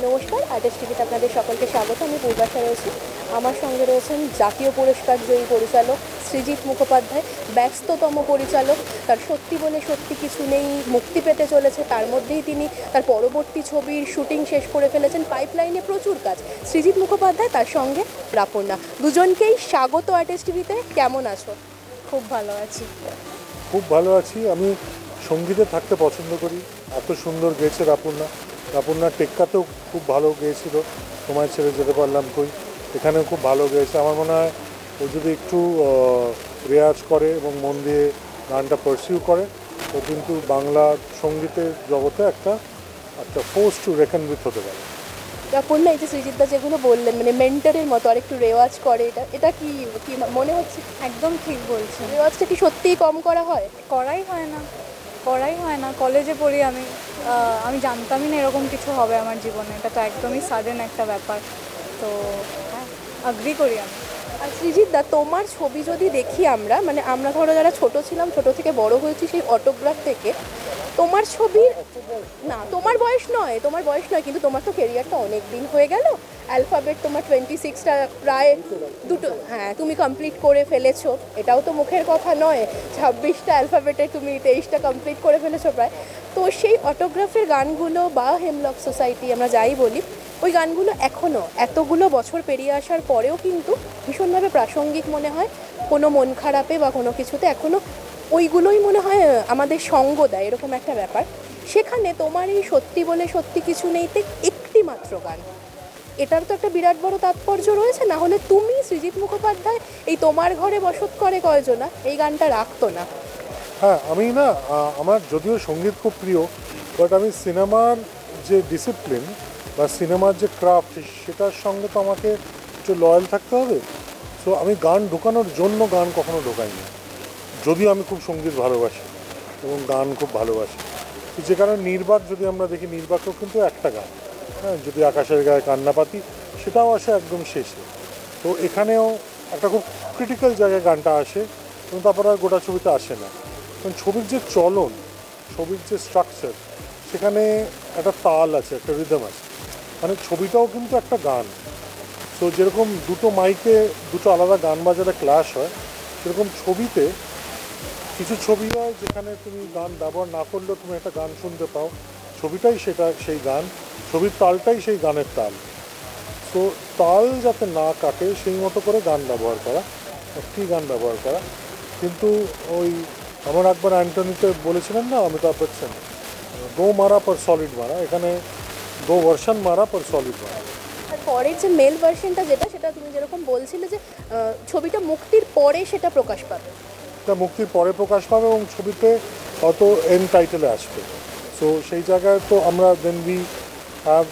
নমস্কার, আর্টিস্ট টিভিতে আপনাদের সকলকে স্বাগত। আমি পূর্বাশা রয়েছি। আমার সঙ্গে রয়েছেন জাতীয় পুরস্কার জয়ী পরিচালক সৃজিত মুখোপাধ্যায়, ব্যস্ততম পরিচালক। তার সত্যি বলে সত্যি কিছু নেই মুক্তি পেতে চলেছে, তার মধ্যেই তিনি তার পরবর্তী ছবির শুটিং শেষ করে ফেলেছেন। পাইপলাইনে প্রচুর কাজ। সৃজিত মুখোপাধ্যায়, তার সঙ্গে রাপর্ণা, দুজনকেই স্বাগত আর্টিস্ট টিভিতে। কেমন আছো? খুব ভালো আছি। খুব ভালো আছি। আমি সঙ্গীতে থাকতে পছন্দ করি। এত সুন্দর গেয়েছে রাপর্ণার টেক্কাতেও খুব ভালো গেয়েছিল, তোমায় ছেড়ে যেতে পারলাম কই, এখানেও খুব ভালো গেয়েছে। আমার মনে হয় ও যদি একটু রেয়াজ করে এবং মন দিয়ে গানটা পারসিউ করে, ও কিন্তু বাংলা সঙ্গীতের জগতে একটা একটা ফোর্স টু রেকন উইথ হতে পারে। রাপর্ণা, এই যে সৃজিতদা যেগুলো বললেন, মানে মেন্টরের মতো আর একটু রেওয়াজ করে, এটা কি কি মনে হচ্ছে? একদম ঠিক বলছেন। রেওয়াজটা কি সত্যিই কম করা হয়? করাই হয় না। কলেজে পড়ি আমি, আমি জানতামই না এরকম কিছু হবে আমার জীবনে। এটা তো একদমই সাডেন একটা ব্যাপার। তো হ্যাঁ, অ্যাগ্রি করি আমি। আর সৃজিতদা, তোমার ছবি যদি দেখি আমরা, মানে আমরা ধরো যারা ছোট ছিলাম, ছোট থেকে বড় হয়েছি সেই অটোগ্রাফ থেকে, তোমার ছবির না, তোমার বয়স নয়, কিন্তু তোমার তো কেরিয়ারটা অনেক দিন হয়ে গেল। অ্যালফাবেট তোমার 26টা প্রায় দুটো, হ্যাঁ, তুমি কমপ্লিট করে ফেলেছো, এটাও তো মুখের কথা নয়। 26টা অ্যালফাবেটে তুমি 23টা কমপ্লিট করে ফেলেছো প্রায়। তো সেই অটোগ্রাফের গানগুলো বা হেমলক সোসাইটি আমরা যাই বলি, ওই গানগুলো এখনও এতগুলো বছর পেরিয়ে আসার পরেও কিন্তু ভীষণভাবে প্রাসঙ্গিক মনে হয়। কোনো মন খারাপে বা কোনো কিছুতে এখনও ওইগুলোই মনে হয় আমাদের সঙ্গ দেয়, এরকম একটা ব্যাপার। সেখানে তোমার এই সত্যি বলে সত্যি কিছু নেইতে একটি মাত্র গান, এটার তো একটা বিরাট বড় তাৎপর্য রয়েছে। না হলে তুমি সৃজিত মুখোপাধ্যায় এই তোমার ঘরে বসত করে কয়জনা এই গানটা রাখতো না। হ্যাঁ, আমি না, আমার যদিও সঙ্গীত খুব প্রিয়, বাট আমি সিনেমার যে ডিসিপ্লিন বা সিনেমার যে ক্রাফট, সেটার সঙ্গে তো আমাকে একটু লয়াল থাকতে হবে। সো আমি গান ঢোকানোর জন্য গান কখনো ঢোকাইনি, যদিও আমি খুব সঙ্গীত ভালোবাসি এবং গান খুব ভালোবাসি। তো যে কারণে নির্বাক যদি আমরা দেখি, নির্বাকও কিন্তু একটা গান, হ্যাঁ, যদি আকাশের গায়ে কান্নাপাতি, সেটাও আসে একদম শেষে। তো এখানেও একটা খুব ক্রিটিক্যাল জায়গায় গানটা আসে, কিন্তু তারপর আর গোটা ছবিতে আসে না। কারণ ছবির যে চলন, ছবির যে স্ট্রাকচার, সেখানে একটা তাল আছে, একটা রিদম আছে। মানে ছবিটাও কিন্তু একটা গান। তো যেরকম দুটো মাইকে দুটো আলাদা গান বাজারে ক্লাশ হয়, সেরকম ছবিতে কিছু ছবি হয় যেখানে তুমি গান ব্যবহার না করলেও তুমি একটা গান শুনতে পাও। ছবিটাই সেই গান, ছবির তালটাই সেই গানের তাল। তো তাল যাতে না কাটে সেই মতো করে গান ব্যবহার করা, একটি গান ব্যবহার করা। কিন্তু ওই আমার একবার অ্যান্টনিতে বলেছিলেন না অমিতাভ বচ্চন, দো মারা পর সলিড মারা, এখানে দো ভার্সন মারা পর সলিড মারা। আর পরের যে মেল ভার্সনটা, সেটা তুমি যেরকম বলছিলে যে ছবিটা মুক্তির পরে সেটা প্রকাশ পাবে। এটা মুক্তির পরে প্রকাশ পাবে এবং ছবিতে হয়তো এন্ড টাইটেলে আসবে। সো সেই জায়গায় তো আমরা দেন উই হ্যাভ,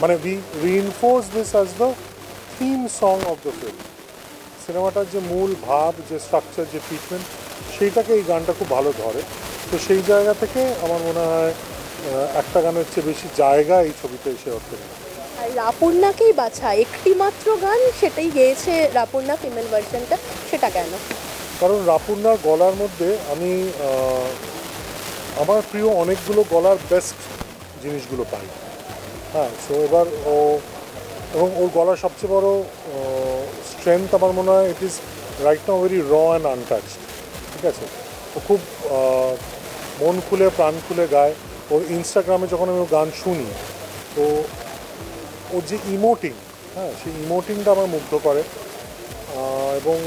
মানে we reinforce this as the theme song of the film. সিনেমাটার যে মূল ভাব, যে স্ট্রাকচার, যে ট্রিটমেন্ট, সেইটাকে এই গানটা খুব ভালো ধরে। তো সেই জায়গা থেকে আমার মনে হয় একটা গানের চেয়ে বেশি জায়গা এই ছবিতে এসে ওঠে। আর রাপর্ণাকেই বাছা একটি মাত্র গান, সেটাই গেয়েছে রাপর্ণা ফিমেল ভার্সনটা, সেটা কেন? কারণ রাপর্ণার গলার মধ্যে আমি আমার প্রিয় অনেকগুলো গলার বেস্ট জিনিসগুলো পাই। হ্যাঁ, সো এবার এবং ওর গলার সবচেয়ে বড় স্ট্রেংথ আমার মনে হয় it is right now very র অ্যান্ড আনটাচড। ঠিক আছে, ও খুব মন খুলে প্রাণ খুলে গায়। ওর ইনস্টাগ্রামে যখন আমি গান শুনি, তো ওর যে ইমোটিং, হ্যাঁ, সেই ইমোটিংটা আমার মুগ্ধ করে। এবং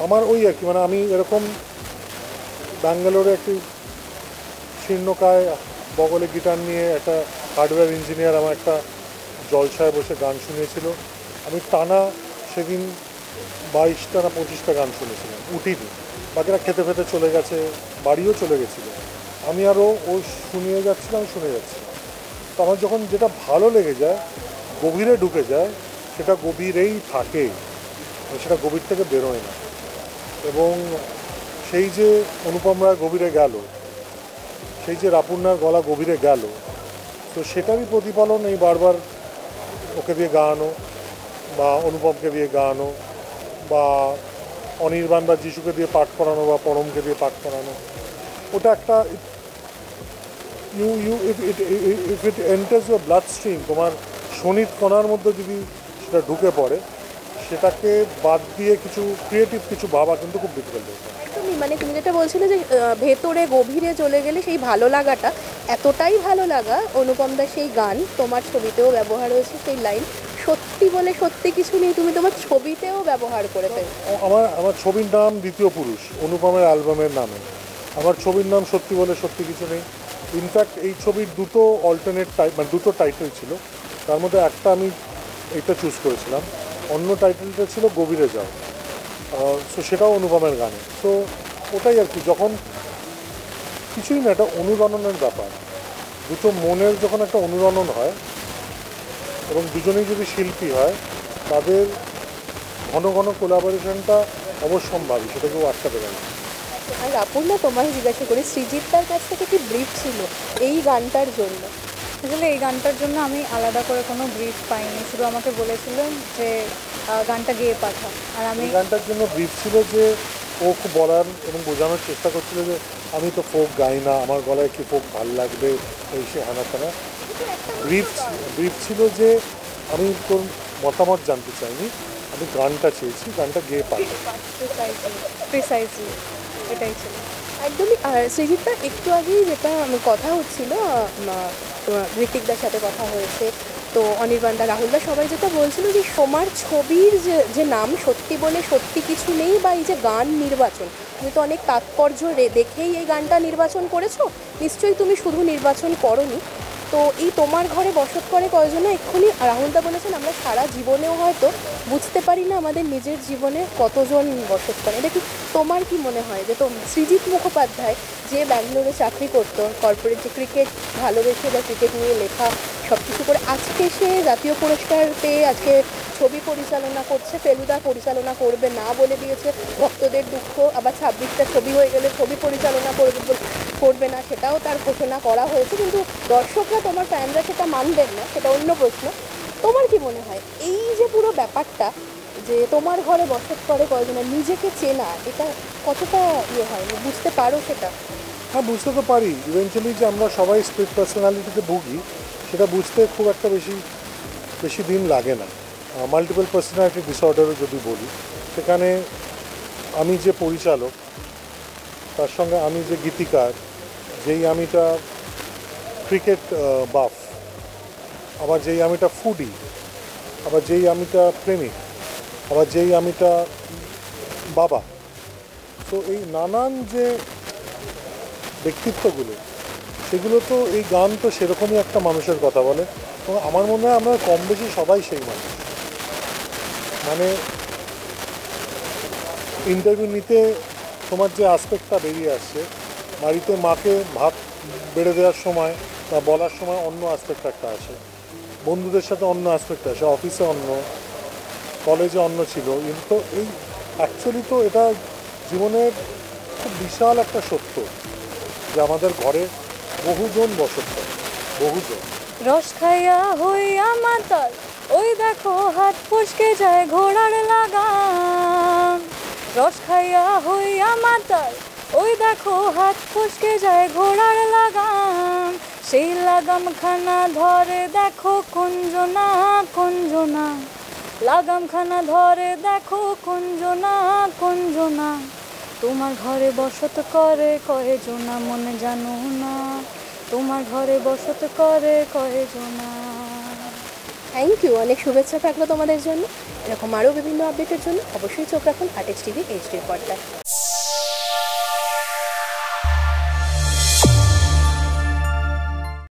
আমার ওই আর কি, মানে আমি এরকম ব্যাঙ্গালোরে একটি শীর্ণকায় বগলে গিটার নিয়ে একটা হার্ডওয়্যার ইঞ্জিনিয়ার আমার একটা জলসায় বসে গান শুনিয়েছিল। আমি টানা সেদিন 22টা না 25টা গান শুনেছিলাম, উঠিনি। বাকিরা খেতে ফেতে চলে গেছে, বাড়িও চলে গেছিলো, আমি আরও ও শুনে যাচ্ছিলাম। তো আমার যখন যেটা ভালো লেগে যায়, গভীরে ঢুকে যায়, সেটা গভীরেই থাকে, সেটা গভীর থেকে বেরোয় না। এবং সেই যে অনুপম রায় গভীরে গেল, সেই যে রাপর্ণার গলা গভীরে গেল, তো সেটারই প্রতিফলন এই বারবার ওকে দিয়ে গানো, বা অনুপমকে দিয়ে গানো, বা অনির্বাণ বা যিশুকে দিয়ে পাঠ করানো, বা পরমকে দিয়ে পাঠ করানো। ওটা একটা if it enters your blood stream, তোমার শোণিত কণার মধ্যে যদি সেটা ঢুকে পড়ে, সেটাকে বাদ দিয়ে কিছু ক্রিয়েটিভ কিছু ভাবা কিন্তু খুব ডিফিকাল্ট হয়ে যায়। একদমই, মানে তুমি যেটা বলছিলে যে ভেতরে গভীরে চলে গেলে সেই ভালো লাগাটা, এতটাই ভালো লাগা অনুপম দার সেই গান তোমার ছবিতেও ব্যবহার হয়েছে সেই লাইন, সত্যি বলে সত্যি কিছু নেই, তুমি তোমার ছবিতেও ব্যবহার করে ফেলছো। আমার ছবির নাম দ্বিতীয় পুরুষ, অনুপমের অ্যালবামের নামে। আমার ছবির নাম সত্যি বলে সত্যি কিছু নেই। ইনফ্যাক্ট এই ছবির দুটো অল্টারনেট মানে দুটো টাইটেল ছিল, তার মধ্যে একটা আমি এটা চুজ করেছিলাম, অন্য টাইটেলটা ছিল গভীরে যাও। সো সেটাও অনুপমের গানে। তো ওটাই আর কি, যখন কিছুই না, একটা অনুরণনের ব্যাপার, দুটো মনের যখন একটা অনুরণন হয় এবং দুজনেই যদি শিল্পী হয়, তাদের ঘন ঘন কোলাবোরেশনটা অবশ্যম্ভাবী, সেটা কেউ আটকাতে পারে না। আর রাপুর্ণা, তোমায় জিজ্ঞাসা করি, সৃজিত তার কাছ থেকে কি ব্রিফ ছিল এই গানটার জন্য? আসলে এই গানটার জন্য আমি আলাদা করে কোনো ব্রিফ পাইনি, শুধু আমাকে বলেছিলেন যে গানটা গেয়ে পাঠা, আর আমি এই গানটার জন্য ব্রিফ ছিল যে ও খুব বলার এবং বোঝানোর চেষ্টা করছিল যে আমি তো ফোক গাই না, আমার গলায় কি ফোক ভাল লাগবে, এই সে হানা টানা। ব্রিফ ছিল যে আমি তোর মতামত জানতে চাইনি, আমি গানটা চেয়েছি, গানটা গেয়ে পাঠা। প্রিসাইজলি এটাই ছিল। একদমই। আর সৃজিতটা একটু আগেই যেটা কথা হচ্ছিল, ঋতিকদার সাথে কথা হয়েছে, তো অনির্বাণদা, রাহুলদা, সবাই যেটা বলছিল যে সোমার ছবির যে নাম সত্যি বলে সত্যি কিছু নেই, বা এই যে গান নির্বাচন, তুমি তো অনেক তাৎপর্য দেখেই এই গানটা নির্বাচন করেছো, নিশ্চয়ই তুমি শুধু নির্বাচন করোনি। তো এই তোমার ঘরে বসত করে কয়জনে, এক্ষুনি রাহুলদা বলেছেন আমরা সারা জীবনেও হয়তো বুঝতে পারি না আমাদের নিজের জীবনে কতজন বসত করে। এটা কি তোমার কি মনে হয় যে সৃজিত মুখোপাধ্যায় যে ব্যাঙ্গালোরে চাকরি করতো, কর্পোরেট যে ক্রিকেট ভালোবেসে বা ক্রিকেট নিয়ে লেখা সব কিছু করে, আজকে সে জাতীয় পুরস্কার পেয়ে আজকে ছবি পরিচালনা করছে, ফেলুদা পরিচালনা করবে না বলে দিয়েছে, ভক্তদের দুঃখ, আবার 26টা ছবি হয়ে গেলে ছবি পরিচালনা করবে না সেটাও তার ঘোষণা করা হয়েছে, কিন্তু দর্শকরা, তোমার ফ্যানরা সেটা মানবেন না, সেটা অন্য প্রশ্ন। তোমার কি মনে হয় এই যে পুরো ব্যাপারটা, যে তোমার ঘরে বসত করে কয়জনের নিজেকে চেনা, এটা কতটা হয়, বুঝতে পারো সেটা? হ্যাঁ, বুঝতে তো পারি। ইভেনচুয়ালি যে আমরা সবাই স্প্লিট পার্সোনালিটিতে ভুগি, সেটা বুঝতে খুব একটা বেশি দিন লাগে না। মাল্টিপল পার্সোনালিটি ডিসঅর্ডারও যদি বলি, সেখানে আমি যে পরিচালক, তার সঙ্গে আমি যে গীতিকার, যেই আমিটা ক্রিকেট বাফ, আবার যেই আমিটা ফুডি, আবার যেই আমিটা প্রেমিক, আবার যেই আমিটা বাবা, তো এই নানান যে ব্যক্তিত্বগুলো, সেগুলো তো এই গান তো সেরকমই একটা মানুষের কথা বলে। তো আমার মনে হয় আমরা কম বেশি সবাই সেই মানুষ। মানে ইন্টারভিউ নিতে তোমার যে আসপেক্টটা বেরিয়ে আসছে, বাড়িতে মাকে ভাত বেড়ে দেওয়ার সময় বা বলার সময় অন্য আসপেক্ট একটা আসে, বন্ধুদের সাথে অন্য আসপেক্ট আসে, অফিসে অন্য, কলেজে অন্য ছিল। কিন্তু এই অ্যাকচুয়ালি তো এটা জীবনের খুব বিশাল একটা সত্য যে আমাদের ঘরে বহুজন বসত করে, বহুজন। রস খাইয়া হইয়া মাতাল, ওই দেখো হাত ফসকে যায় ঘোড়ার লাগাম। রস খাইয়া হইয়া মাতাল, ওই দেখো হাত ফসকে যায় ঘোড়ার লাগাম। সেই লাগাম খানা ধরে দেখো কুঞ্জনা কুঞ্জনা, লাগাম খানা ধরে দেখো কুঞ্জনা কুঞ্জনা। তোমার ঘরে বসত করে কয়জনা মনে জানো না, তোমার ঘরে বসত করে কয়জনা। থ্যাংক ইউ, অনেক শুভেচ্ছা থাকলো তোমাদের জন্য। এরকম আরও বিভিন্ন আপডেটের জন্য অবশ্যই চোখ রাখুন আর্টেক্স টিভি এইচডির পর্দায়।